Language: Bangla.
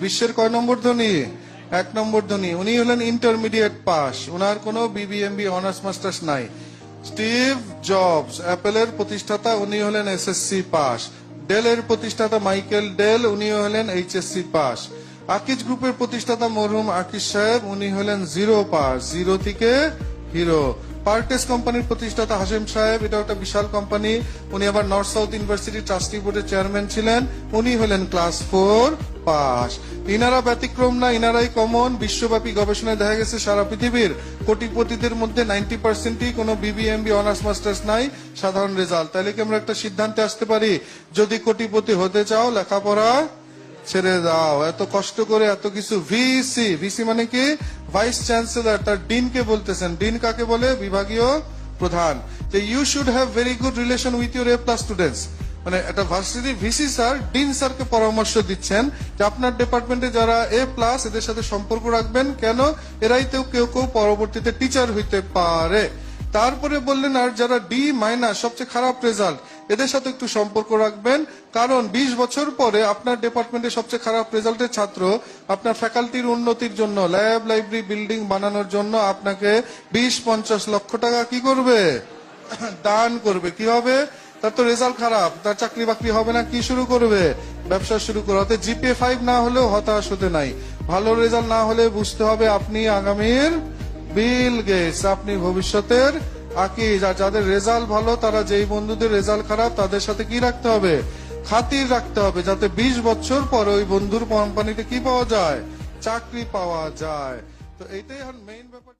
বিশ্বের কয় নম্বর ধনী? 1 নম্বর ধনী। উনি হলেন ইন্টারমিডিয়েট পাস, ওনার কোনো বিবিএমবি অনার্স মাস্টার্স নাই। স্টিভ জবস অ্যাপেলের প্রতিষ্ঠাতা, উনি হলেন এসএসসি পাস। ডেলের প্রতিষ্ঠাতা মাইকেল ডেল, উনি হলেন এইচএসসি পাস। আকিজ গ্রুপের প্রতিষ্ঠাতা মরহুম আকিজ সাহেব, উনি হলেন জিরো পাস, জিরো থেকে হিরো। পার্টেস কোম্পানির প্রতিষ্ঠাতা হাসিম সাহেব, এটা একটা বিশাল কোম্পানি, উনি আবার নর্থ সাউথ ইউনিভার্সিটি ট্রাস্টি বোর্ডের চেয়ারম্যান ছিলেন, উনি হলেন ক্লাস 4 পাস। ইনারা ব্যতিক্রম না, ইনারাই কমন। বিশ্বব্যাপী গবেষণায় দেখা গেছে সারা পৃথিবীর কোটিপতিদের মধ্যে 90%ই কোনো বিবিএমবি অনার্স মাস্টার্স নাই, সাধারণ রেজাল্ট। তাহলে কি আমরা একটা সিদ্ধান্তে আসতে পারি, যদি কোটিপতি হতে চাও লেখাপড়া ছেড়ে দাও, এত কষ্ট করে এত কিছু। ভিসি, ভিসি মানে কি? ভাইস চ্যান্সেলর, তার ডিনকে বলতেছেন। ডিন কাকে বলে? বিভাগীয় প্রধান। যে you should have very good relation with your A+ students. মানে একটা ভার্সিটির ভিসি স্যার ডিন স্যারকে পরামর্শ দিচ্ছেন যে আপনার ডিপার্টমেন্টে যারা A+ এদের সাথে সম্পর্ক রাখবেন। কেন? এরাই তো কেউ কেউ পরবর্তীতে টিচার হইতে পারে। তারপরে বললেন আর যারা D- সবচেয়ে খারাপ রেজাল্ট, এদের সাথে একটু সম্পর্ক রাখবেন, কারণ 20 বছর পরে আপনার ডিপার্টমেন্টে সবচেয়ে খারাপ রেজাল্টের ছাত্র আপনার ফ্যাকাল্টির উন্নতির জন্য, ল্যাব লাইব্রেরি বিল্ডিং বানানোর জন্য আপনাকে 20-50 লক্ষ টাকা কি করবে? দান করবে। কি হবে? তার তো রেজাল্ট খারাপ, তার চাকরি বাকরি হবে না, কি শুরু করবে? ব্যবসা শুরু করবে। জিপিএ 5 না হলেও হতাশ হতে নাই। ভালো রেজাল্ট না হলে বুঝতে হবে আপনি আগামীর বিল গেটস, আপনি ভবিষ্যতের আকিজ। আর যাদের রেজাল্ট ভালো, তারা যেই বন্ধুদের রেজাল্ট খারাপ তাদের সাথে কি রাখতে হবে? খাতির রাখতে হবে, যাতে 20 বছর পর ওই বন্ধুর কোম্পানিতে কি পাওয়া যায়? চাকরি পাওয়া যায়। তো এইটাই মেইন ব্যাপার।